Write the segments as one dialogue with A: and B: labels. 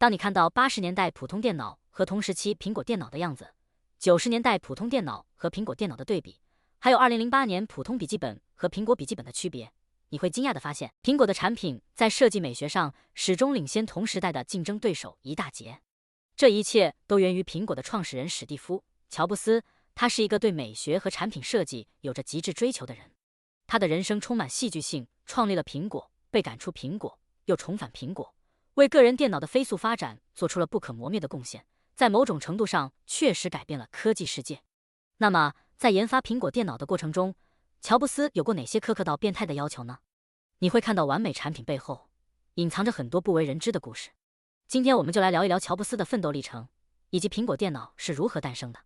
A: 当你看到80年代普通电脑和同时期苹果电脑的样子，90年代普通电脑和苹果电脑的对比，还有2008年普通笔记本和苹果笔记本的区别，你会惊讶地发现，苹果的产品在设计美学上始终领先同时代的竞争对手一大截。这一切都源于苹果的创始人史蒂夫·乔布斯，他是一个对美学和产品设计有着极致追求的人。他的人生充满戏剧性，创立了苹果，被赶出苹果，又重返苹果，为个人电脑的飞速发展做出了不可磨灭的贡献，在某种程度上确实改变了科技世界。那么，在研发苹果电脑的过程中，乔布斯有过哪些苛刻到变态的要求呢？你会看到完美产品背后隐藏着很多不为人知的故事。今天我们就来聊一聊乔布斯的奋斗历程，以及苹果电脑是如何诞生的。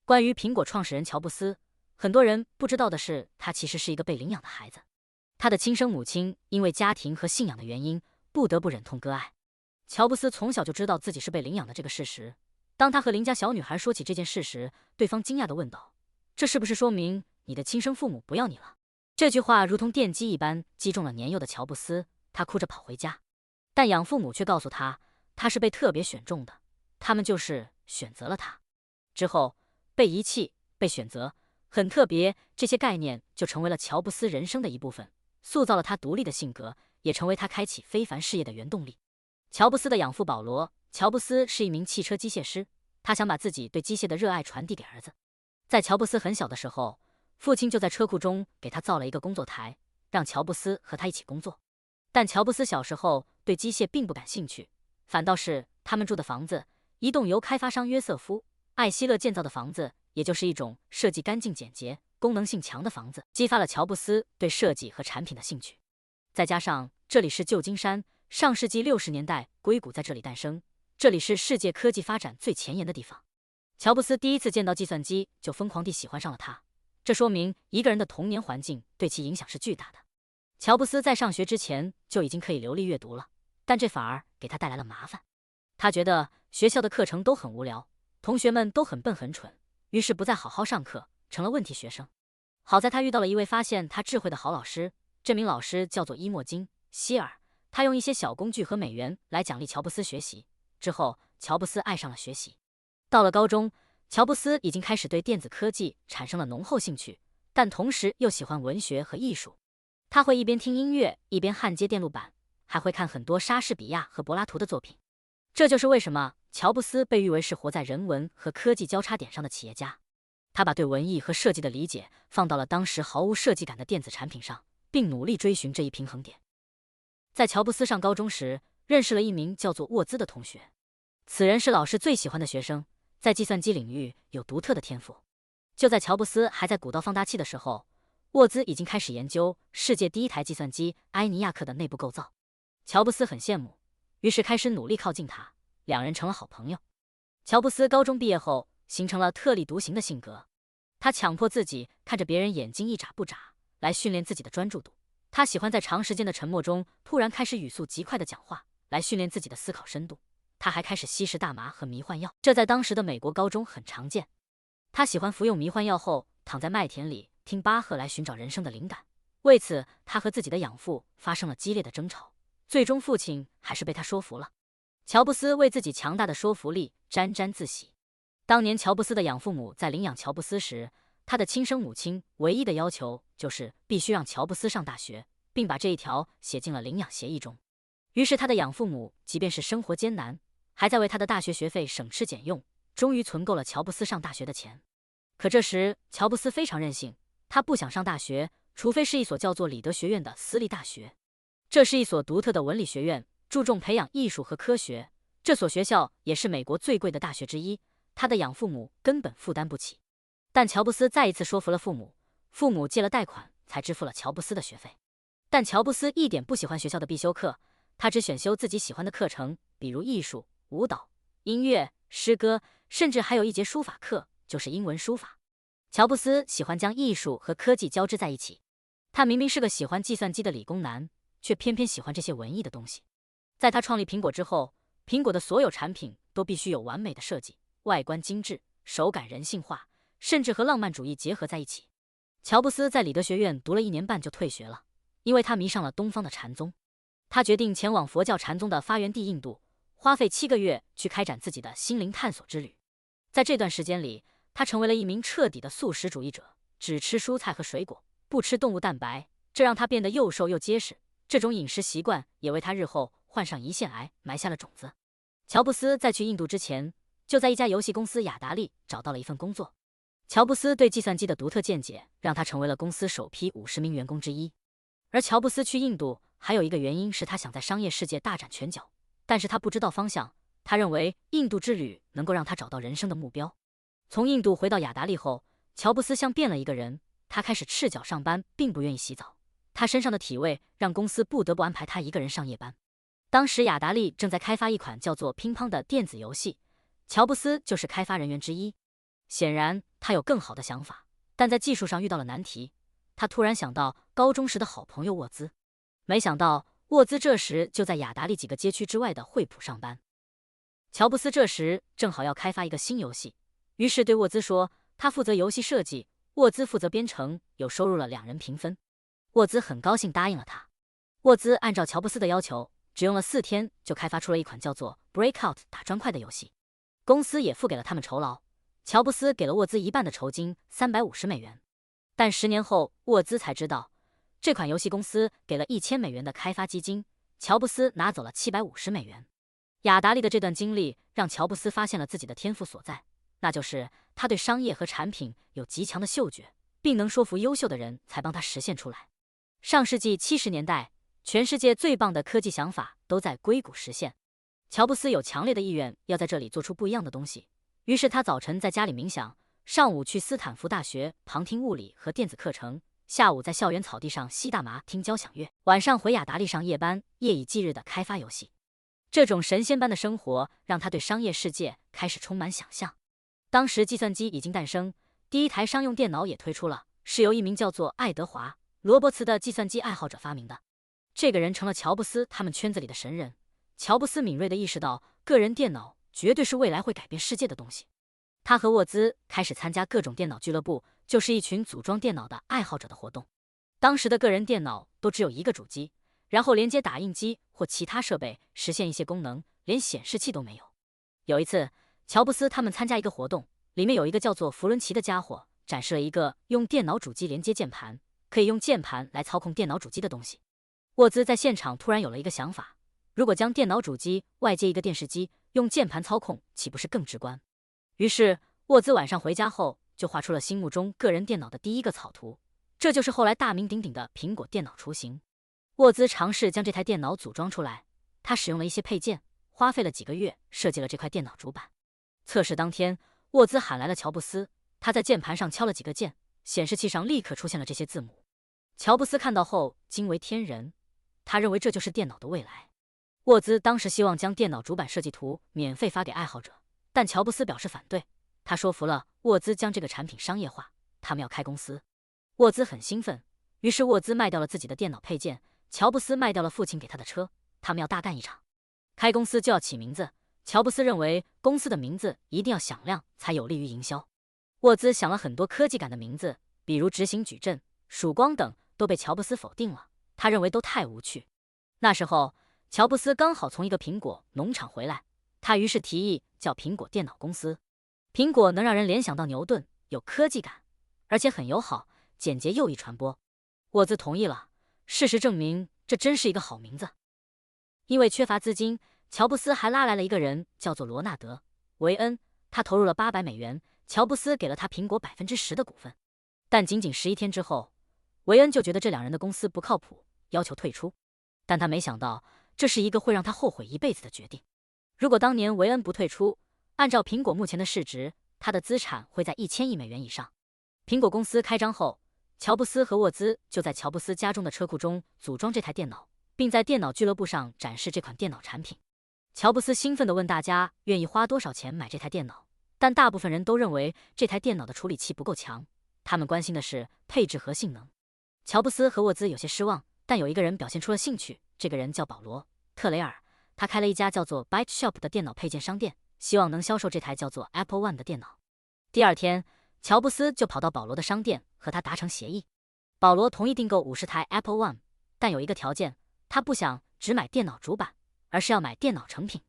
A: 关于苹果创始人乔布斯，很多人不知道的是，他其实是一个被领养的孩子。他的亲生母亲因为家庭和信仰的原因，不得不忍痛割爱。乔布斯从小就知道自己是被领养的这个事实。当他和邻家小女孩说起这件事时，对方惊讶地问道：“这是不是说明你的亲生父母不要你了？”这句话如同电击一般击中了年幼的乔布斯，他哭着跑回家，但养父母却告诉他，他是被特别选中的，他们就是选择了他。之后，被遗弃、被选择，很特别，这些概念就成为了乔布斯人生的一部分，塑造了他独立的性格，也成为他开启非凡事业的原动力。乔布斯的养父保罗·乔布斯是一名汽车机械师，他想把自己对机械的热爱传递给儿子。在乔布斯很小的时候，父亲就在车库中给他造了一个工作台，让乔布斯和他一起工作。但乔布斯小时候对机械并不感兴趣，反倒是他们住的房子，一栋由开发商约瑟夫·艾希勒建造的房子，也就是一种设计干净简洁、功能性强的房子，激发了乔布斯对设计和产品的兴趣。再加上这里是旧金山，上世纪60年代硅谷在这里诞生，这里是世界科技发展最前沿的地方。乔布斯第一次见到计算机就疯狂地喜欢上了它，这说明一个人的童年环境对其影响是巨大的。乔布斯在上学之前就已经可以流利阅读了，但这反而给他带来了麻烦。他觉得学校的课程都很无聊，同学们都很笨很蠢，于是不再好好上课，成了问题学生。好在他遇到了一位发现他智慧的好老师，这名老师叫做伊莫金·希尔，他用一些小工具和美元来奖励乔布斯学习。之后，乔布斯爱上了学习。到了高中，乔布斯已经开始对电子科技产生了浓厚兴趣，但同时又喜欢文学和艺术。他会一边听音乐一边焊接电路板，还会看很多莎士比亚和柏拉图的作品。这就是为什么乔布斯被誉为是活在人文和科技交叉点上的企业家。他把对文艺和设计的理解放到了当时毫无设计感的电子产品上，并努力追寻这一平衡点。在乔布斯上高中时，认识了一名叫做沃兹的同学，此人是老师最喜欢的学生，在计算机领域有独特的天赋。就在乔布斯还在鼓捣放大器的时候，沃兹已经开始研究世界第一台计算机埃尼亚克的内部构造。乔布斯很羡慕，于是开始努力靠近他，两人成了好朋友。乔布斯高中毕业后形成了特立独行的性格，他强迫自己看着别人眼睛一眨不眨，来训练自己的专注度。他喜欢在长时间的沉默中突然开始语速极快的讲话，来训练自己的思考深度。他还开始吸食大麻和迷幻药，这在当时的美国高中很常见。他喜欢服用迷幻药后躺在麦田里听巴赫来寻找人生的灵感。为此，他和自己的养父发生了激烈的争吵，最终父亲还是被他说服了。乔布斯为自己强大的说服力沾沾自喜。当年乔布斯的养父母在领养乔布斯时，他的亲生母亲唯一的要求就是必须让乔布斯上大学，并把这一条写进了领养协议中。于是他的养父母即便是生活艰难，还在为他的大学学费省吃俭用，终于存够了乔布斯上大学的钱。可这时乔布斯非常任性，他不想上大学，除非是一所叫做里德学院的私立大学。这是一所独特的文理学院，注重培养艺术和科学。这所学校也是美国最贵的大学之一，他的养父母根本负担不起。但乔布斯再一次说服了父母，父母借了贷款才支付了乔布斯的学费。但乔布斯一点不喜欢学校的必修课，他只选修自己喜欢的课程，比如艺术、舞蹈、音乐、诗歌，甚至还有一节书法课，就是英文书法。乔布斯喜欢将艺术和科技交织在一起，他明明是个喜欢计算机的理工男，却偏偏喜欢这些文艺的东西。在他创立苹果之后，苹果的所有产品都必须有完美的设计，外观精致，手感人性化，甚至和浪漫主义结合在一起。乔布斯在里德学院读了1年半就退学了，因为他迷上了东方的禅宗。他决定前往佛教禅宗的发源地印度，花费7个月去开展自己的心灵探索之旅。在这段时间里，他成为了一名彻底的素食主义者，只吃蔬菜和水果，不吃动物蛋白，这让他变得又瘦又结实。这种饮食习惯也为他日后患上胰腺癌埋下了种子。乔布斯在去印度之前，就在一家游戏公司雅达利找到了一份工作。乔布斯对计算机的独特见解让他成为了公司首批50名员工之一。而乔布斯去印度还有一个原因是他想在商业世界大展拳脚，但是他不知道方向。他认为印度之旅能够让他找到人生的目标。从印度回到雅达利后，乔布斯像变了一个人，他开始赤脚上班，并不愿意洗澡。他身上的体味让公司不得不安排他一个人上夜班。当时雅达利正在开发一款叫做乒乓的电子游戏，乔布斯就是开发人员之一。显然他有更好的想法，但在技术上遇到了难题。他突然想到高中时的好朋友沃兹，没想到沃兹这时就在雅达利几个街区之外的惠普上班。乔布斯这时正好要开发一个新游戏，于是对沃兹说，他负责游戏设计，沃兹负责编程，有收入了2人平分。沃兹很高兴答应了他。沃兹按照乔布斯的要求，只用了4天就开发出了一款叫做 Breakout 打砖块的游戏。公司也付给了他们酬劳，乔布斯给了沃兹1半的酬金350美元。但10年后，沃兹才知道，这款游戏公司给了1000美元的开发基金，乔布斯拿走了750美元。雅达利的这段经历让乔布斯发现了自己的天赋所在，那就是他对商业和产品有极强的嗅觉，并能说服优秀的人才帮他实现出来。上世纪70年代，全世界最棒的科技想法都在硅谷实现。乔布斯有强烈的意愿要在这里做出不一样的东西，于是他早晨在家里冥想，上午去斯坦福大学旁听物理和电子课程，下午在校园草地上吸大麻听交响乐，晚上回雅达利上夜班，夜以继日地开发游戏。这种神仙般的生活让他对商业世界开始充满想象。当时计算机已经诞生，第一台商用电脑也推出了，是由一名叫做爱德华·罗伯茨的计算机爱好者发明的。这个人成了乔布斯他们圈子里的神人。乔布斯敏锐地意识到，个人电脑绝对是未来会改变世界的东西。他和沃兹开始参加各种电脑俱乐部，就是一群组装电脑的爱好者的活动。当时的个人电脑都只有一个主机，然后连接打印机或其他设备，实现一些功能，连显示器都没有。有一次，乔布斯他们参加一个活动，里面有一个叫做弗伦奇的家伙，展示了一个用电脑主机连接键盘，可以用键盘来操控电脑主机的东西。沃兹在现场突然有了一个想法，如果将电脑主机外接一个电视机，用键盘操控，岂不是更直观？于是，沃兹晚上回家后就画出了心目中个人电脑的第一个草图，这就是后来大名鼎鼎的苹果电脑雏形。沃兹尝试将这台电脑组装出来，他使用了一些配件，花费了几个月设计了这块电脑主板。测试当天，沃兹喊来了乔布斯，他在键盘上敲了几个键，显示器上立刻出现了这些字母。乔布斯看到后惊为天人，他认为这就是电脑的未来。沃兹当时希望将电脑主板设计图免费发给爱好者，但乔布斯表示反对。他说服了沃兹将这个产品商业化，他们要开公司。沃兹很兴奋，于是沃兹卖掉了自己的电脑配件，乔布斯卖掉了父亲给他的车，他们要大干一场。开公司就要起名字，乔布斯认为公司的名字一定要响亮，才有利于营销。沃兹想了很多科技感的名字，比如执行矩阵、曙光等，都被乔布斯否定了，他认为都太无趣。那时候，乔布斯刚好从一个苹果农场回来，他于是提议叫苹果电脑公司。苹果能让人联想到牛顿，有科技感，而且很友好，简洁又易传播。沃兹同意了。事实证明，这真是一个好名字。因为缺乏资金，乔布斯还拉来了一个人，叫做罗纳德·维恩，他投入了800美元，乔布斯给了他苹果10%的股份。但仅仅11天之后，维恩就觉得这2人的公司不靠谱，要求退出。但他没想到，这是一个会让他后悔一辈子的决定。如果当年维恩不退出，按照苹果目前的市值，他的资产会在1000亿美元以上。苹果公司开张后，乔布斯和沃兹就在乔布斯家中的车库中组装这台电脑，并在电脑俱乐部上展示这款电脑产品。乔布斯兴奋地问大家愿意花多少钱买这台电脑，但大部分人都认为这台电脑的处理器不够强，他们关心的是配置和性能。乔布斯和沃兹有些失望，但有一个人表现出了兴趣，这个人叫保罗·特雷尔，他开了一家叫做 Byte Shop 的电脑配件商店，希望能销售这台叫做 Apple One 的电脑。第二天，乔布斯就跑到保罗的商店和他达成协议。保罗同意订购50台 Apple One， 但有一个条件，他不想只买电脑主板，而是要买电脑成品。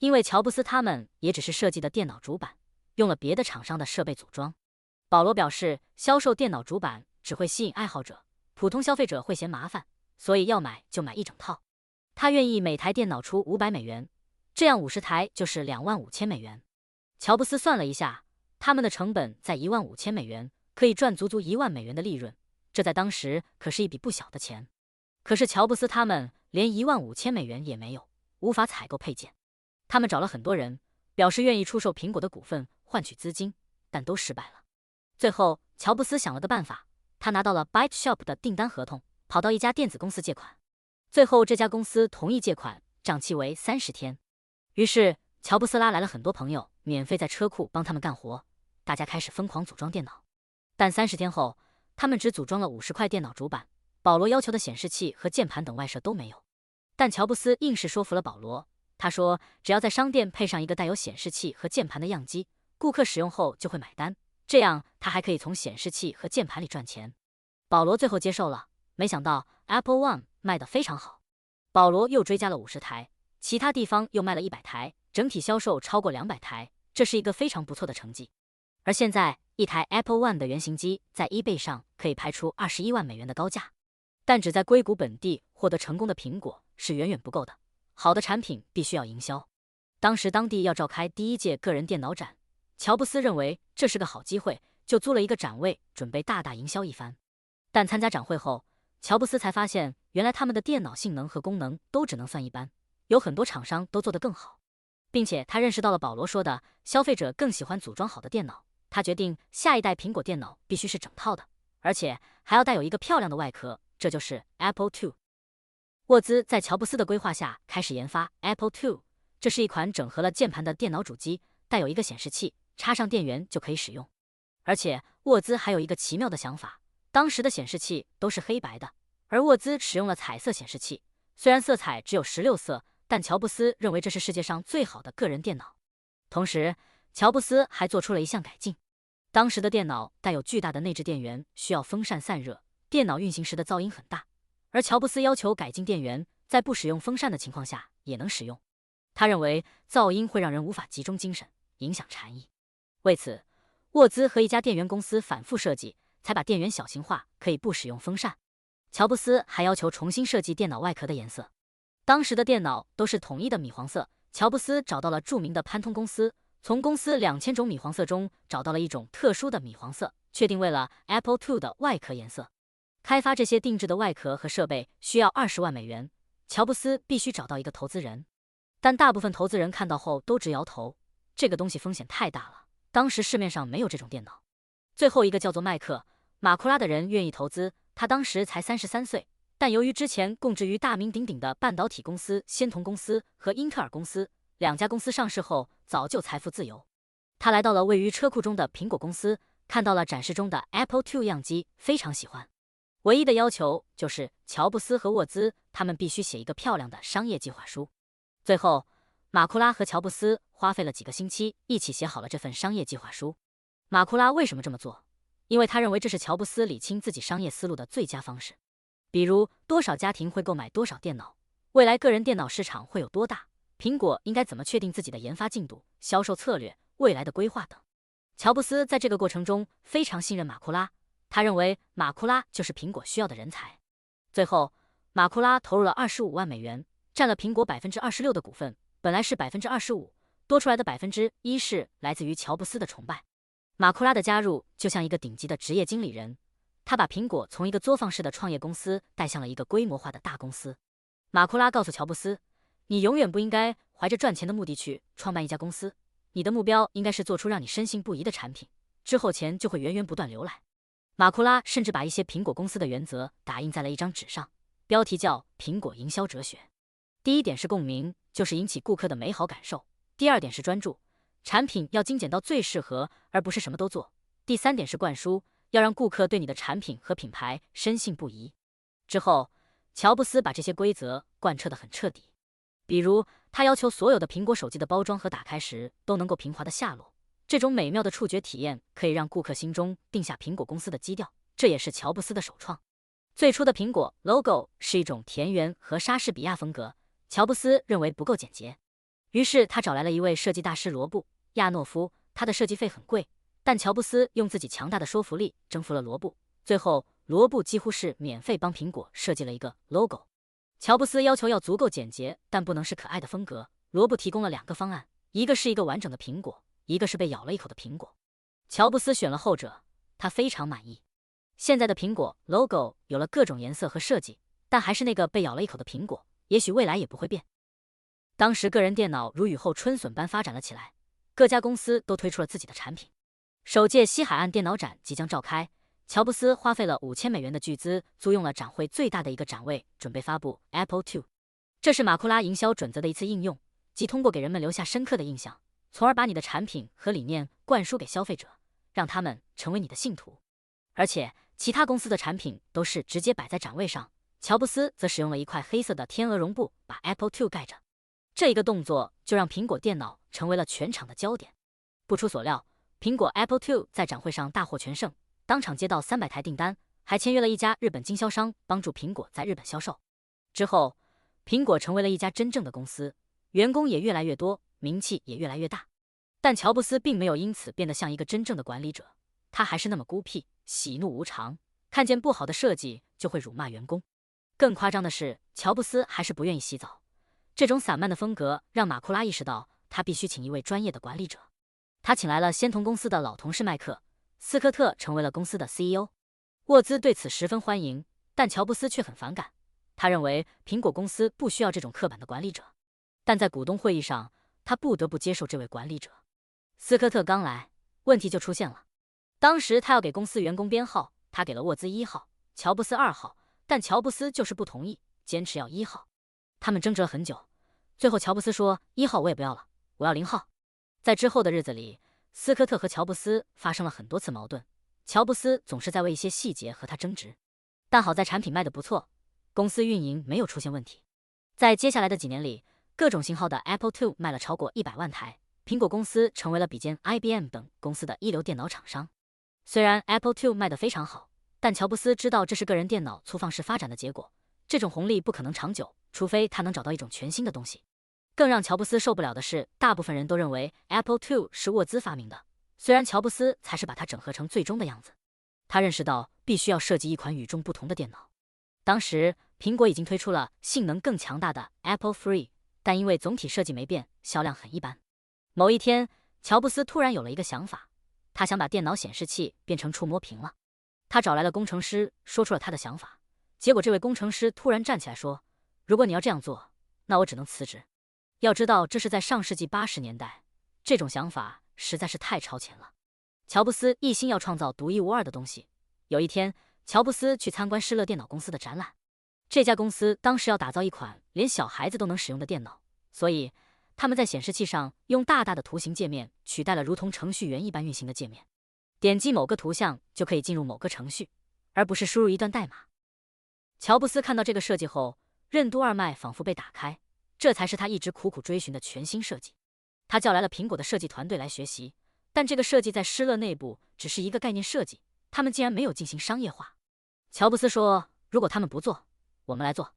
A: 因为乔布斯他们也只是设计的电脑主板，用了别的厂商的设备组装。保罗表示，销售电脑主板只会吸引爱好者，普通消费者会嫌麻烦，所以要买就买一整套。他愿意每台电脑出$500，这样50台就是$25,000。乔布斯算了一下，他们的成本在$15,000，可以赚足足$10,000的利润，这在当时可是一笔不小的钱。可是乔布斯他们连$15,000也没有，无法采购配件。他们找了很多人，表示愿意出售苹果的股份换取资金，但都失败了。最后，乔布斯想了个办法，他拿到了 ByteShop 的订单合同，跑到一家电子公司借款。最后这家公司同意借款，账期为30天。于是乔布斯拉来了很多朋友，免费在车库帮他们干活，大家开始疯狂组装电脑。但30天后，他们只组装了50块电脑主板，保罗要求的显示器和键盘等外设都没有。但乔布斯硬是说服了保罗，他说只要在商店配上一个带有显示器和键盘的样机，顾客使用后就会买单，这样他还可以从显示器和键盘里赚钱。保罗最后接受了，没想到 Apple One 卖得非常好，保罗又追加了50台，其他地方又卖了100台，整体销售超过200台，这是一个非常不错的成绩。而现在，一台 Apple One 的原型机在 eBay 上可以拍出$21万的高价，但只在硅谷本地获得成功的苹果是远远不够的，好的产品必须要营销。当时当地要召开第1届个人电脑展，乔布斯认为这是个好机会，就租了一个展位，准备大大营销一番。但参加展会后，乔布斯才发现，原来他们的电脑性能和功能都只能算一般，有很多厂商都做得更好，并且他认识到了保罗说的消费者更喜欢组装好的电脑。他决定下一代苹果电脑必须是整套的，而且还要带有一个漂亮的外壳，这就是 Apple II。沃兹在乔布斯的规划下开始研发 Apple II， 这是一款整合了键盘的电脑主机，带有一个显示器，插上电源就可以使用。而且沃兹还有一个奇妙的想法，当时的显示器都是黑白的，而沃兹使用了彩色显示器，虽然色彩只有16色，但乔布斯认为这是世界上最好的个人电脑。同时，乔布斯还做出了一项改进，当时的电脑带有巨大的内置电源，需要风扇散热，电脑运行时的噪音很大，而乔布斯要求改进电源，在不使用风扇的情况下也能使用。他认为噪音会让人无法集中精神，影响禅意。为此，沃兹和一家电源公司反复设计，才把电源小型化，可以不使用风扇。乔布斯还要求重新设计电脑外壳的颜色，当时的电脑都是统一的米黄色，乔布斯找到了著名的潘通公司，从公司2000种米黄色中找到了一种特殊的米黄色，确定为了 Apple II 的外壳颜色。开发这些定制的外壳和设备需要$20万，乔布斯必须找到一个投资人，但大部分投资人看到后都直摇头，这个东西风险太大了，当时市面上没有这种电脑。最后一个叫做麦克·马库拉的人愿意投资，他当时才33岁，但由于之前供职于大名鼎鼎的半导体公司仙童公司和英特尔公司，2家公司上市后早就财富自由。他来到了位于车库中的苹果公司，看到了展示中的 Apple II 样机，非常喜欢。唯一的要求就是乔布斯和沃兹他们必须写一个漂亮的商业计划书。最后，马库拉和乔布斯花费了几个星期一起写好了这份商业计划书。马库拉为什么这么做？因为他认为这是乔布斯理清自己商业思路的最佳方式。比如多少家庭会购买多少电脑，未来个人电脑市场会有多大，苹果应该怎么确定自己的研发进度、销售策略、未来的规划等。乔布斯在这个过程中非常信任马库拉，他认为马库拉就是苹果需要的人才。最后，马库拉投入了$25万，占了苹果26%的股份，本来是25%，多出来的1%是来自于乔布斯的崇拜。马库拉的加入就像一个顶级的职业经理人，他把苹果从一个作坊式的创业公司带向了一个规模化的大公司。马库拉告诉乔布斯，你永远不应该怀着赚钱的目的去创办一家公司，你的目标应该是做出让你深信不疑的产品，之后钱就会源源不断流来。马库拉甚至把一些苹果公司的原则打印在了一张纸上，标题叫苹果营销哲学。第一点是共鸣，就是引起顾客的美好感受；第二点是专注，产品要精简到最适合，而不是什么都做；第三点是灌输，要让顾客对你的产品和品牌深信不疑。之后，乔布斯把这些规则贯彻得很彻底，比如他要求所有的苹果手机的包装盒打开时都能够平滑的下落，这种美妙的触觉体验可以让顾客心中定下苹果公司的基调，这也是乔布斯的首创。最初的苹果 logo 是一种田园和莎士比亚风格，乔布斯认为不够简洁。于是他找来了一位设计大师罗布·亚诺夫，他的设计费很贵，但乔布斯用自己强大的说服力征服了罗布，最后罗布几乎是免费帮苹果设计了一个 logo。乔布斯要求要足够简洁，但不能是可爱的风格。罗布提供了2个方案，一个是一个完整的苹果，一个是被咬了一口的苹果。乔布斯选了后者，他非常满意。现在的苹果 logo 有了各种颜色和设计，但还是那个被咬了一口的苹果，也许未来也不会变。当时个人电脑如雨后春笋般发展了起来，各家公司都推出了自己的产品。首届西海岸电脑展即将召开，乔布斯花费了$5000的巨资租用了展会最大的一个展位，准备发布 Apple II。这是马库拉营销准则的一次应用，即通过给人们留下深刻的印象，从而把你的产品和理念灌输给消费者，让他们成为你的信徒。而且其他公司的产品都是直接摆在展位上，乔布斯则使用了一块黑色的天鹅绒布把 Apple II 盖着。这一个动作就让苹果电脑成为了全场的焦点。不出所料，苹果 Apple II 在展会上大获全胜，当场接到300台订单，还签约了一家日本经销商，帮助苹果在日本销售。之后，苹果成为了一家真正的公司，员工也越来越多，名气也越来越大。但乔布斯并没有因此变得像一个真正的管理者，他还是那么孤僻，喜怒无常，看见不好的设计就会辱骂员工。更夸张的是，乔布斯还是不愿意洗澡。这种散漫的风格让马库拉意识到，他必须请一位专业的管理者。他请来了仙童公司的老同事麦克·斯科特，成为了公司的 CEO。沃兹对此十分欢迎，但乔布斯却很反感。他认为苹果公司不需要这种刻板的管理者。但在股东会议上，他不得不接受这位管理者。斯科特刚来，问题就出现了。当时他要给公司员工编号，他给了沃兹1号，乔布斯2号，但乔布斯就是不同意，坚持要1号。他们争执了很久，最后乔布斯说1号我也不要了，我要0号。在之后的日子里，斯科特和乔布斯发生了很多次矛盾，乔布斯总是在为一些细节和他争执。但好在产品卖得不错，公司运营没有出现问题。在接下来的几年里，各种型号的 Apple II 卖了超过100万台，苹果公司成为了比肩 IBM 等公司的一流电脑厂商。虽然 Apple II 卖得非常好，但乔布斯知道这是个人电脑粗放式发展的结果，这种红利不可能长久，除非他能找到一种全新的东西。更让乔布斯受不了的是，大部分人都认为 Apple II 是沃兹发明的，虽然乔布斯才是把它整合成最终的样子。他认识到必须要设计一款与众不同的电脑。当时苹果已经推出了性能更强大的 Apple III， 但因为总体设计没变，销量很一般。某一天，乔布斯突然有了一个想法，他想把电脑显示器变成触摸屏了。他找来了工程师，说出了他的想法。结果这位工程师突然站起来说，如果你要这样做，那我只能辞职。要知道这是在上世纪80年代，这种想法实在是太超前了。乔布斯一心要创造独一无二的东西。有一天，乔布斯去参观施乐电脑公司的展览。这家公司当时要打造一款连小孩子都能使用的电脑，所以他们在显示器上用大大的图形界面取代了如同程序员一般运行的界面。点击某个图像就可以进入某个程序，而不是输入一段代码。乔布斯看到这个设计后，任督二脉仿佛被打开，这才是他一直苦苦追寻的全新设计。他叫来了苹果的设计团队来学习，但这个设计在施乐内部只是一个概念设计，他们竟然没有进行商业化。乔布斯说，如果他们不做，我们来做。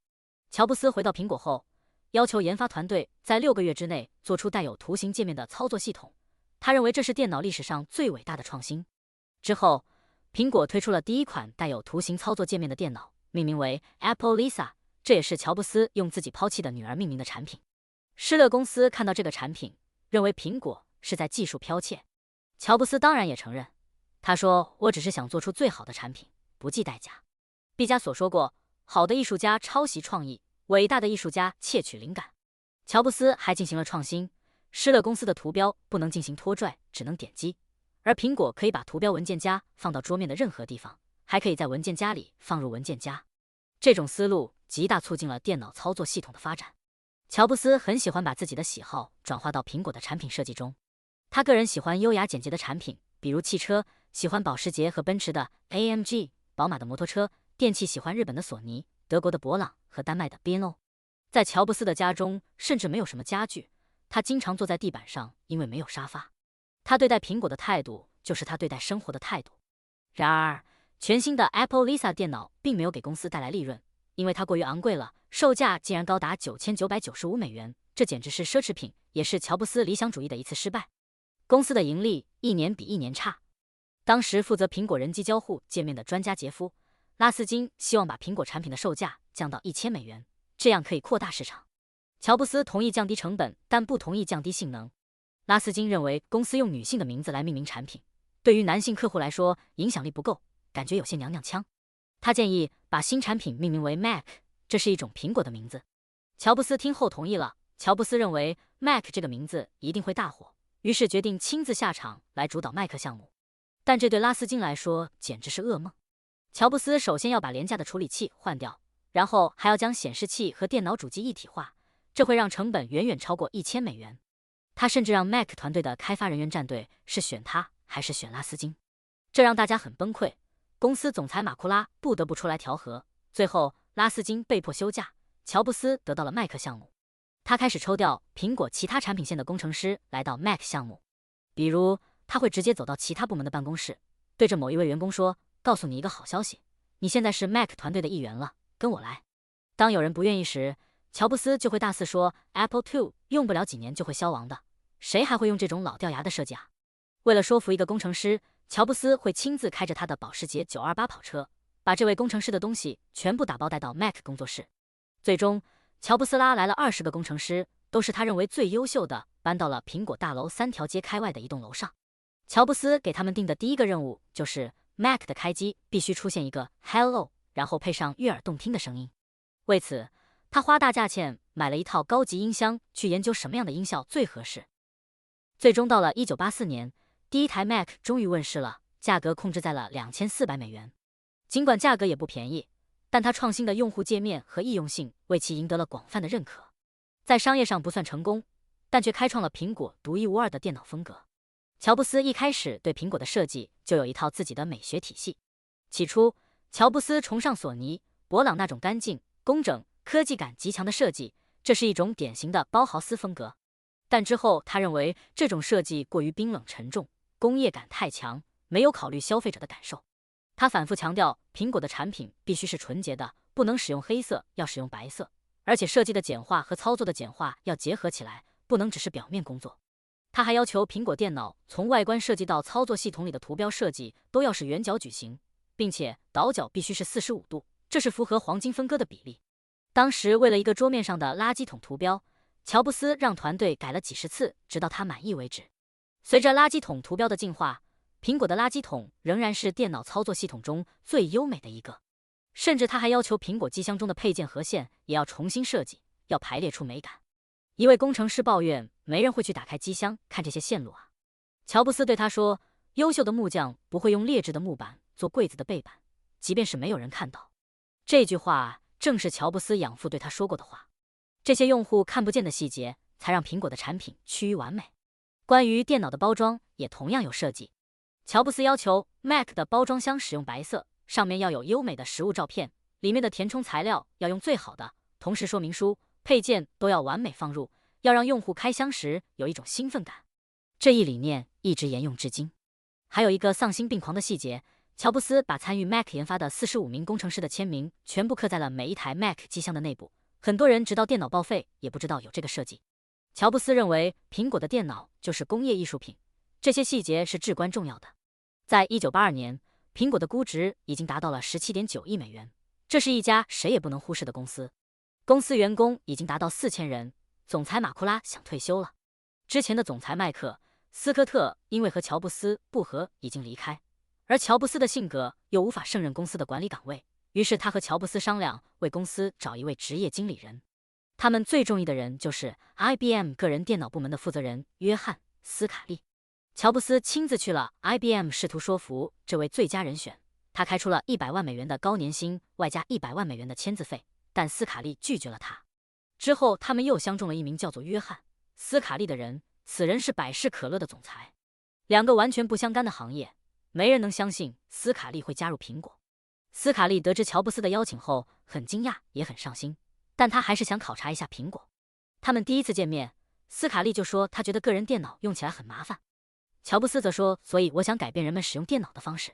A: 乔布斯回到苹果后，要求研发团队在6个月之内做出带有图形界面的操作系统，他认为这是电脑历史上最伟大的创新。之后，苹果推出了第一款带有图形操作界面的电脑，命名为 Apple Lisa， 这也是乔布斯用自己抛弃的女儿命名的产品。施乐公司看到这个产品，认为苹果是在技术剽窃。乔布斯当然也承认，他说，我只是想做出最好的产品，不计代价。毕加索说过，好的艺术家抄袭创意，伟大的艺术家窃取灵感。乔布斯还进行了创新，施乐公司的图标不能进行拖拽，只能点击，而苹果可以把图标文件夹放到桌面的任何地方，还可以在文件夹里放入文件夹。这种思路极大促进了电脑操作系统的发展。乔布斯很喜欢把自己的喜好转化到苹果的产品设计中。他个人喜欢优雅简洁的产品，比如汽车，喜欢保时捷和奔驰的 AMG， 宝马的摩托车，电器喜欢日本的索尼，德国的博朗和丹麦的 B&O。在乔布斯的家中，甚至没有什么家具，他经常坐在地板上，因为没有沙发。他对待苹果的态度，就是他对待生活的态度。然而，全新的 Apple Lisa 电脑并没有给公司带来利润，因为它过于昂贵了，售价竟然高达$9995，这简直是奢侈品，也是乔布斯理想主义的一次失败。公司的盈利一年比一年差。当时负责苹果人机交互界面的专家杰夫·拉斯金希望把苹果产品的售价降到$1000，这样可以扩大市场。乔布斯同意降低成本，但不同意降低性能。拉斯金认为公司用女性的名字来命名产品，对于男性客户来说影响力不够，感觉有些娘娘腔。他建议把新产品命名为 Mac， 这是一种苹果的名字。乔布斯听后同意了。乔布斯认为 Mac 这个名字一定会大火，于是决定亲自下场来主导麦克项目。但这对拉斯金来说简直是噩梦。乔布斯首先要把廉价的处理器换掉，然后还要将显示器和电脑主机一体化，这会让成本远远超过$1000。他甚至让 Mac 团队的开发人员站队，是选他还是选拉斯金，这让大家很崩溃。公司总裁马库拉不得不出来调和，最后拉斯金被迫休假，乔布斯得到了麦克项目。他开始抽调苹果其他产品线的工程师来到 Mac 项目，比如他会直接走到其他部门的办公室，对着某一位员工说：“告诉你一个好消息，你现在是 Mac 团队的一员了，跟我来。”当有人不愿意时，乔布斯就会大肆说 Apple II 用不了几年就会消亡的，谁还会用这种老掉牙的设计啊？为了说服一个工程师，乔布斯会亲自开着他的保时捷928跑车，把这位工程师的东西全部打包带到 Mac 工作室。最终乔布斯拉来了20个工程师，都是他认为最优秀的，搬到了苹果大楼3条街开外的一栋楼上。乔布斯给他们定的第一个任务就是 Mac 的开机必须出现一个 Hello， 然后配上悦耳动听的声音。为此，他花大价钱买了一套高级音箱，去研究什么样的音效最合适。最终到了1984年，第一台 Mac 终于问世了，价格控制在了$2400。尽管价格也不便宜，但它创新的用户界面和易用性为其赢得了广泛的认可。在商业上不算成功，但却开创了苹果独一无二的电脑风格。乔布斯一开始对苹果的设计就有一套自己的美学体系。起初，乔布斯崇尚索尼、博朗那种干净、工整、科技感极强的设计，这是一种典型的包豪斯风格。但之后他认为这种设计过于冰冷沉重，工业感太强，没有考虑消费者的感受。他反复强调，苹果的产品必须是纯洁的，不能使用黑色，要使用白色，而且设计的简化和操作的简化要结合起来，不能只是表面工作。他还要求苹果电脑从外观设计到操作系统里的图标设计都要是圆角矩形，并且倒角必须是45度，这是符合黄金分割的比例。当时为了一个桌面上的垃圾桶图标，乔布斯让团队改了几十次，直到他满意为止。随着垃圾桶图标的进化，苹果的垃圾桶仍然是电脑操作系统中最优美的一个。甚至他还要求苹果机箱中的配件和线也要重新设计，要排列出美感。一位工程师抱怨，没人会去打开机箱看这些线路啊。乔布斯对他说，优秀的木匠不会用劣质的木板做柜子的背板，即便是没有人看到。这句话正是乔布斯养父对他说过的话。这些用户看不见的细节，才让苹果的产品趋于完美。关于电脑的包装也同样有设计。乔布斯要求 Mac 的包装箱使用白色，上面要有优美的实物照片，里面的填充材料要用最好的，同时说明书、配件都要完美放入，要让用户开箱时有一种兴奋感。这一理念一直沿用至今。还有一个丧心病狂的细节，乔布斯把参与 Mac 研发的45名工程师的签名全部刻在了每一台 Mac 机箱的内部，很多人直到电脑报废也不知道有这个设计。乔布斯认为苹果的电脑就是工业艺术品，这些细节是至关重要的。在1982年，苹果的估值已经达到了$17.9亿，这是一家谁也不能忽视的公司。公司员工已经达到4000人，总裁马库拉想退休了。之前的总裁麦克斯科特因为和乔布斯不和已经离开，而乔布斯的性格又无法胜任公司的管理岗位，于是他和乔布斯商量为公司找一位职业经理人。他们最中意的人就是 IBM 个人电脑部门的负责人约翰·斯卡利。乔布斯亲自去了 IBM， 试图说服这位最佳人选。他开出了$100万的高年薪，外加$100万的签字费，但斯卡利拒绝了他。之后，他们又相中了一名叫做约翰·斯卡利的人，此人是百事可乐的总裁。两个完全不相干的行业，没人能相信斯卡利会加入苹果。斯卡利得知乔布斯的邀请后，很惊讶，也很上心，但他还是想考察一下苹果。他们第一次见面，斯卡利就说他觉得个人电脑用起来很麻烦。乔布斯则说，所以我想改变人们使用电脑的方式。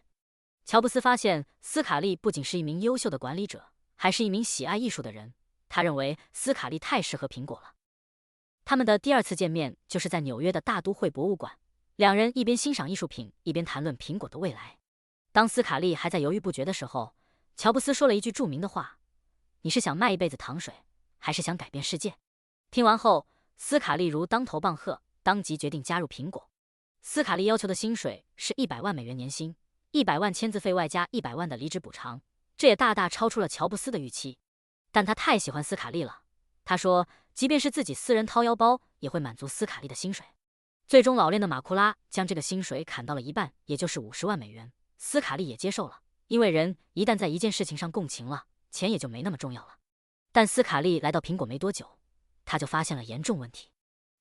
A: 乔布斯发现斯卡利不仅是一名优秀的管理者，还是一名喜爱艺术的人。他认为斯卡利太适合苹果了。他们的第二次见面就是在纽约的大都会博物馆，两人一边欣赏艺术品，一边谈论苹果的未来。当斯卡利还在犹豫不决的时候，乔布斯说了一句著名的话：“你是想卖一辈子糖水，还是想改变世界？”听完后，斯卡利如当头棒喝，当即决定加入苹果。斯卡利要求的薪水是100万美元年薪，100万签字费外加100万的离职补偿，这也大大超出了乔布斯的预期。但他太喜欢斯卡利了，他说即便是自己私人掏腰包也会满足斯卡利的薪水。最终老练的马库拉将这个薪水砍到了一半，也就是50万美元。斯卡利也接受了，因为人一旦在一件事情上共情了，钱也就没那么重要了。但斯卡利来到苹果没多久，他就发现了严重问题。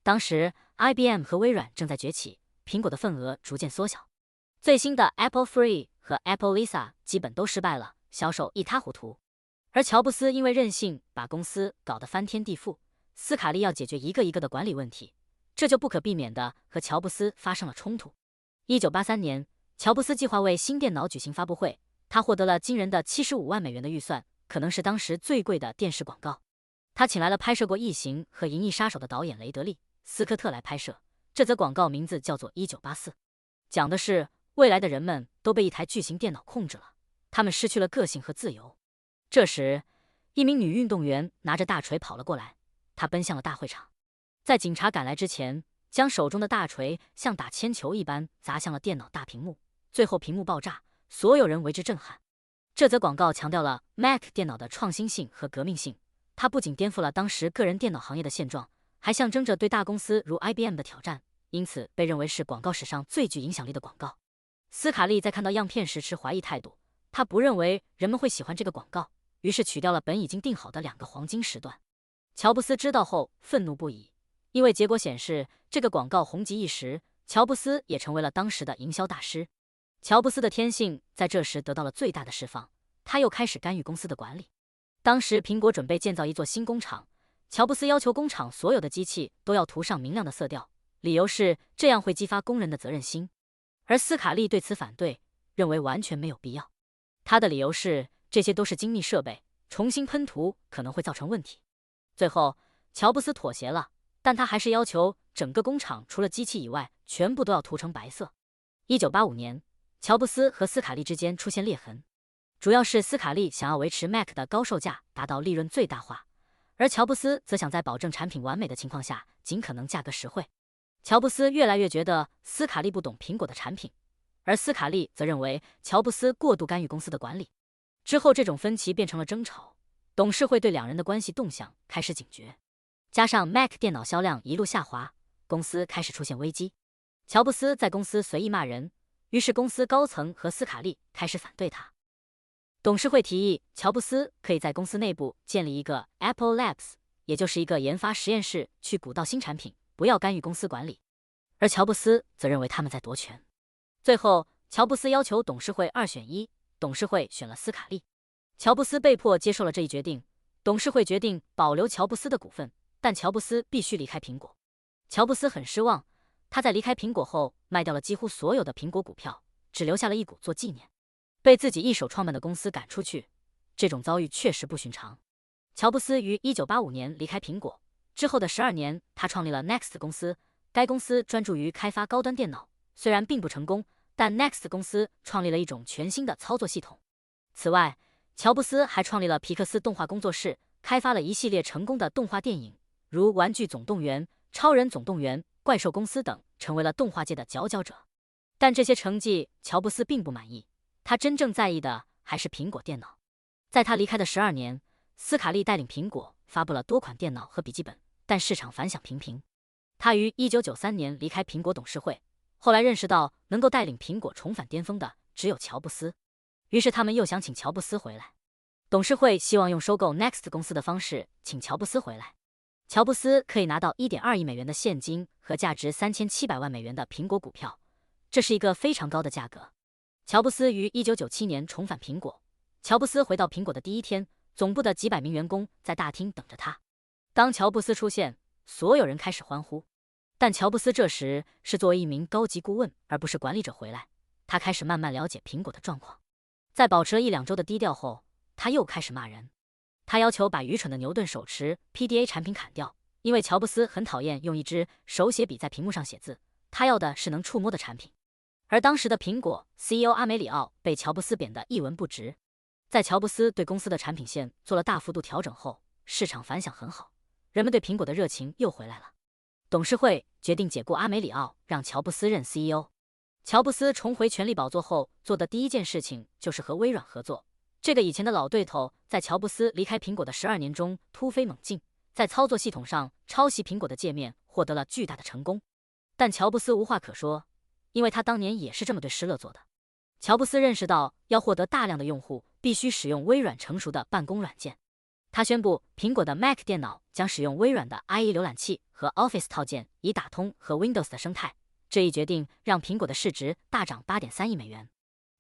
A: 当时 IBM 和微软正在崛起，苹果的份额逐渐缩小。最新的 Apple Free 和 Apple Lisa 基本都失败了，销售一塌糊涂。而乔布斯因为任性，把公司搞得翻天地覆。斯卡利要解决一个一个的管理问题，这就不可避免地和乔布斯发生了冲突。1983年，乔布斯计划为新电脑举行发布会，他获得了惊人的75万美元的预算，可能是当时最贵的电视广告。他请来了拍摄过《异形》和《银翼杀手》的导演雷德利·斯科特来拍摄。这则广告名字叫做1984，讲的是未来的人们都被一台巨型电脑控制了，他们失去了个性和自由。这时，一名女运动员拿着大锤跑了过来，她奔向了大会场，在警察赶来之前，将手中的大锤像打铅球一般砸向了电脑大屏幕，最后屏幕爆炸，所有人为之震撼。这则广告强调了 Mac 电脑的创新性和革命性，它不仅颠覆了当时个人电脑行业的现状，还象征着对大公司如 IBM 的挑战，因此被认为是广告史上最具影响力的广告。斯卡利在看到样片时持怀疑态度，他不认为人们会喜欢这个广告，于是取掉了本已经定好的2个黄金时段。乔布斯知道后愤怒不已，因为结果显示这个广告红极一时，乔布斯也成为了当时的营销大师。乔布斯的天性在这时得到了最大的释放，他又开始干预公司的管理。当时苹果准备建造一座新工厂，乔布斯要求工厂所有的机器都要涂上明亮的色调，理由是这样会激发工人的责任心。而斯卡利对此反对，认为完全没有必要。他的理由是这些都是精密设备，重新喷涂可能会造成问题。最后，乔布斯妥协了，但他还是要求整个工厂除了机器以外，全部都要涂成白色。1985年，乔布斯和斯卡利之间出现裂痕，主要是斯卡利想要维持 Mac 的高售价，达到利润最大化，而乔布斯则想在保证产品完美的情况下，尽可能价格实惠。乔布斯越来越觉得斯卡利不懂苹果的产品，而斯卡利则认为乔布斯过度干预公司的管理。之后，这种分歧变成了争吵，董事会对两人的关系动向开始警觉。加上 Mac 电脑销量一路下滑，公司开始出现危机。乔布斯在公司随意骂人，于是公司高层和斯卡利开始反对他。董事会提议乔布斯可以在公司内部建立一个 Apple Labs， 也就是一个研发实验室，去鼓捣新产品，不要干预公司管理。而乔布斯则认为他们在夺权。最后，乔布斯要求董事会2选1，董事会选了斯卡利。乔布斯被迫接受了这一决定，董事会决定保留乔布斯的股份，但乔布斯必须离开苹果。乔布斯很失望，他在离开苹果后卖掉了几乎所有的苹果股票，只留下了1股做纪念。被自己一手创办的公司赶出去，这种遭遇确实不寻常。乔布斯于1985年离开苹果，之后的12年，他创立了 Next 公司，该公司专注于开发高端电脑，虽然并不成功，但 Next 公司创立了一种全新的操作系统。此外，乔布斯还创立了皮克斯动画工作室，开发了一系列成功的动画电影，如《玩具总动员》、《超人总动员》、《怪兽公司》等，成为了动画界的佼佼者。但这些成绩，乔布斯并不满意，他真正在意的还是苹果电脑。在他离开的12年，斯卡利带领苹果发布了多款电脑和笔记本，但市场反响平平。他于1993年离开苹果董事会，后来认识到能够带领苹果重返巅峰的只有乔布斯，于是他们又想请乔布斯回来。董事会希望用收购 Next 公司的方式请乔布斯回来，乔布斯可以拿到1.2亿美元的现金和价值3700万美元的苹果股票，这是一个非常高的价格。乔布斯于1997年重返苹果。乔布斯回到苹果的第一天，总部的几百名员工在大厅等着他。当乔布斯出现，所有人开始欢呼。但乔布斯这时是作为一名高级顾问而不是管理者回来，他开始慢慢了解苹果的状况。在保持了1-2周的低调后，他又开始骂人。他要求把愚蠢的牛顿手持 PDA 产品砍掉，因为乔布斯很讨厌用一支手写笔在屏幕上写字，他要的是能触摸的产品。而当时的苹果 CEO 阿梅里奥被乔布斯贬得一文不值。在乔布斯对公司的产品线做了大幅度调整后，市场反响很好，人们对苹果的热情又回来了。董事会决定解雇阿梅里奥，让乔布斯任 CEO。乔布斯重回权力宝座后做的第一件事情就是和微软合作。这个以前的老对头在乔布斯离开苹果的12年中突飞猛进，在操作系统上抄袭苹果的界面，获得了巨大的成功。但乔布斯无话可说，因为他当年也是这么对施乐做的。乔布斯认识到，要获得大量的用户，必须使用微软成熟的办公软件。他宣布，苹果的 Mac 电脑将使用微软的 IE 浏览器和 Office 套件，以打通和 Windows 的生态。这一决定让苹果的市值大涨8.3亿美元。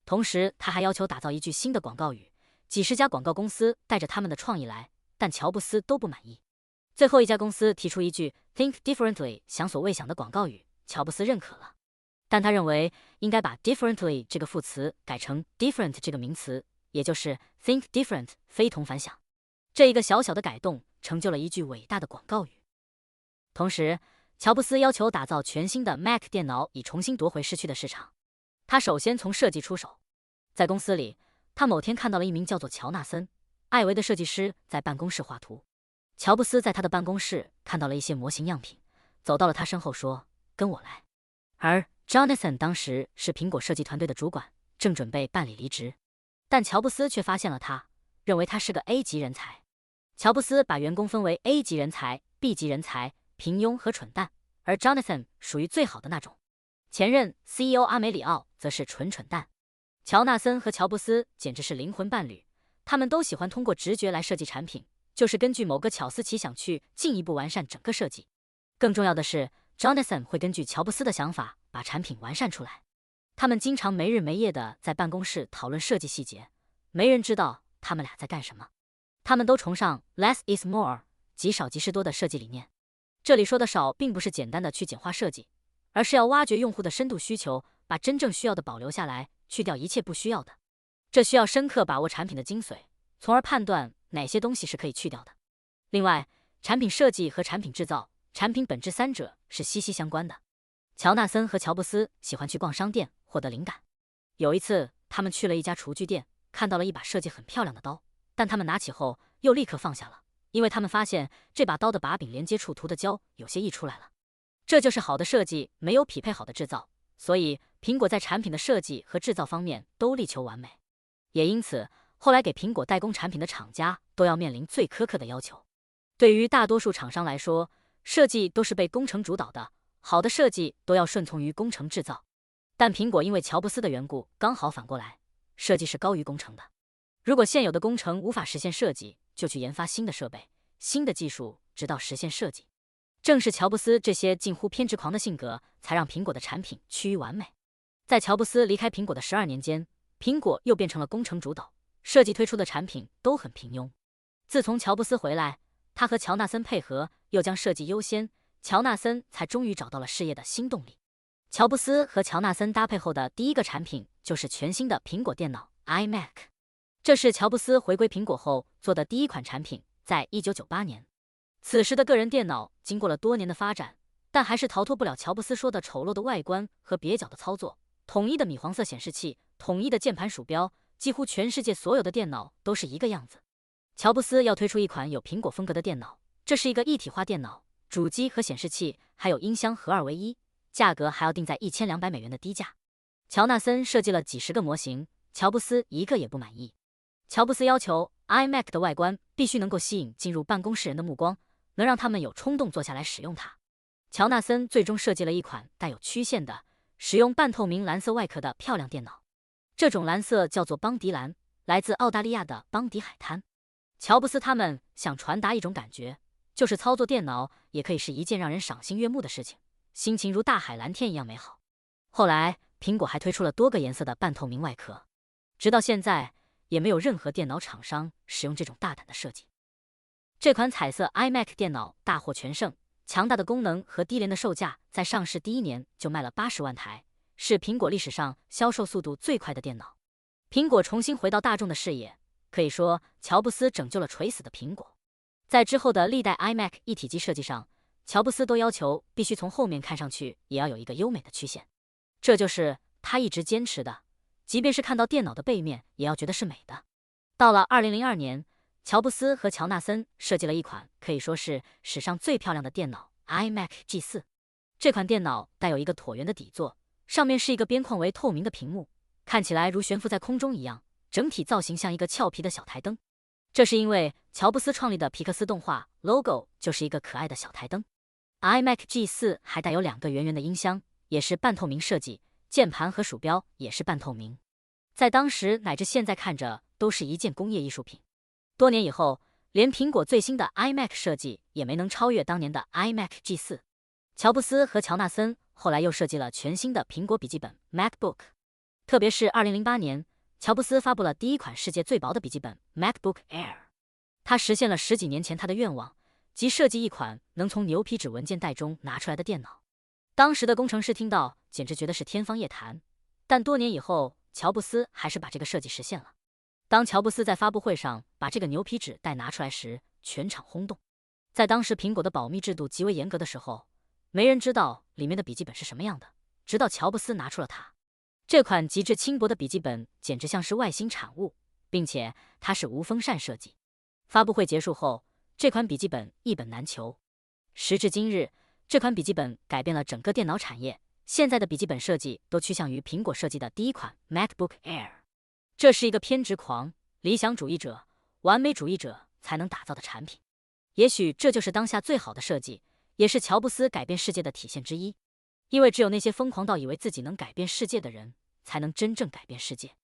A: 同时，他还要求打造一句新的广告语，几十家广告公司带着他们的创意来，但乔布斯都不满意。最后一家公司提出一句 Think differently 想所未想的广告语，乔布斯认可了。但他认为应该把 differently 这个副词改成 different 这个名词，也就是 think different 非同凡响。这一个小小的改动成就了一句伟大的广告语。同时，乔布斯要求打造全新的 Mac 电脑，以重新夺回失去的市场。他首先从设计出手。在公司里，他某天看到了一名叫做乔纳森·艾维的设计师在办公室画图。乔布斯在他的办公室看到了一些模型样品，走到了他身后说：“跟我来。”而 Jonathan 当时是苹果设计团队的主管，正准备办理离职，但乔布斯却发现了他，认为他是个 A 级人才。乔布斯把员工分为 A 级人才、B 级人才、平庸和蠢蛋，而 Jonathan 属于最好的那种。前任 CEO 阿梅里奥则是纯蠢蛋。乔纳森和乔布斯简直是灵魂伴侣，他们都喜欢通过直觉来设计产品，就是根据某个巧思奇想去进一步完善整个设计。更重要的是， Jonathan 会根据乔布斯的想法把产品完善出来。他们经常没日没夜地在办公室讨论设计细节，没人知道他们俩在干什么。他们都崇尚 less is more 极少即是多的设计理念。这里说的少并不是简单的去简化设计，而是要挖掘用户的深度需求，把真正需要的保留下来，去掉一切不需要的。这需要深刻把握产品的精髓，从而判断哪些东西是可以去掉的。另外，产品设计和产品制造、产品本质三者是息息相关的。乔纳森和乔布斯喜欢去逛商店获得灵感。有一次，他们去了一家厨具店，看到了一把设计很漂亮的刀，但他们拿起后又立刻放下了，因为他们发现这把刀的把柄连接处涂的胶有些溢出来了。这就是好的设计没有匹配好的制造，所以苹果在产品的设计和制造方面都力求完美。也因此，后来给苹果代工产品的厂家都要面临最苛刻的要求。对于大多数厂商来说，设计都是被工程主导的，好的设计都要顺从于工程制造。但苹果因为乔布斯的缘故，刚好反过来，设计是高于工程的。如果现有的工程无法实现设计，就去研发新的设备、新的技术，直到实现设计。正是乔布斯这些近乎偏执狂的性格，才让苹果的产品趋于完美。在乔布斯离开苹果的12年间，苹果又变成了工程主导，设计推出的产品都很平庸。自从乔布斯回来，他和乔纳森配合，又将设计优先，乔纳森才终于找到了事业的新动力。乔布斯和乔纳森搭配后的第一个产品就是全新的苹果电脑 iMac。这是乔布斯回归苹果后做的第一款产品，在1998年。此时的个人电脑经过了多年的发展，但还是逃脱不了乔布斯说的丑陋的外观和蹩脚的操作。统一的米黄色显示器，统一的键盘鼠标，几乎全世界所有的电脑都是一个样子。乔布斯要推出一款有苹果风格的电脑，这是一个一体化电脑，主机和显示器还有音箱合二为一，价格还要定在1200美元的低价。乔纳森设计了几十个模型，乔布斯一个也不满意。乔布斯要求 iMac 的外观必须能够吸引进入办公室人的目光，能让他们有冲动坐下来使用它。乔纳森最终设计了一款带有曲线的、使用半透明蓝色外壳的漂亮电脑。这种蓝色叫做邦迪蓝，来自澳大利亚的邦迪海滩。乔布斯他们想传达一种感觉，就是操作电脑也可以是一件让人赏心悦目的事情，心情如大海蓝天一样美好。后来，苹果还推出了多个颜色的半透明外壳，直到现在也没有任何电脑厂商使用这种大胆的设计。这款彩色 iMac 电脑大获全胜，强大的功能和低廉的售价，在上市第一年就卖了80万台，是苹果历史上销售速度最快的电脑。苹果重新回到大众的视野，可以说乔布斯拯救了垂死的苹果。在之后的历代 iMac 一体机设计上，乔布斯都要求必须从后面看上去也要有一个优美的曲线，这就是他一直坚持的，即便是看到电脑的背面也要觉得是美的。到了2002年，乔布斯和乔纳森设计了一款可以说是史上最漂亮的电脑 iMac G4。这款电脑带有一个椭圆的底座，上面是一个边框为透明的屏幕，看起来如悬浮在空中一样，整体造型像一个俏皮的小台灯。这是因为乔布斯创立的皮克斯动画 logo 就是一个可爱的小台灯。iMac G4 还带有2个圆圆的音箱，也是半透明设计，键盘和鼠标也是半透明，在当时乃至现在看着都是一件工业艺术品。多年以后，连苹果最新的 iMac 设计也没能超越当年的 iMac G4。乔布斯和乔纳森后来又设计了全新的苹果笔记本 MacBook， 特别是2008年，乔布斯发布了第一款世界最薄的笔记本 MacBook Air， 他实现了10几年前他的愿望，即设计一款能从牛皮纸文件袋中拿出来的电脑。当时的工程师听到简直觉得是天方夜谭，但多年以后，乔布斯还是把这个设计实现了。当乔布斯在发布会上把这个牛皮纸袋拿出来时，全场轰动。在当时苹果的保密制度极为严格的时候，没人知道里面的笔记本是什么样的，直到乔布斯拿出了它。这款极致轻薄的笔记本简直像是外星产物，并且它是无风扇设计。发布会结束后，这款笔记本一本难求。时至今日，这款笔记本改变了整个电脑产业，现在的笔记本设计都趋向于苹果设计的第一款 MacBook Air。这是一个偏执狂、理想主义者、完美主义者才能打造的产品。也许这就是当下最好的设计，也是乔布斯改变世界的体现之一。因为只有那些疯狂到以为自己能改变世界的人，才能真正改变世界。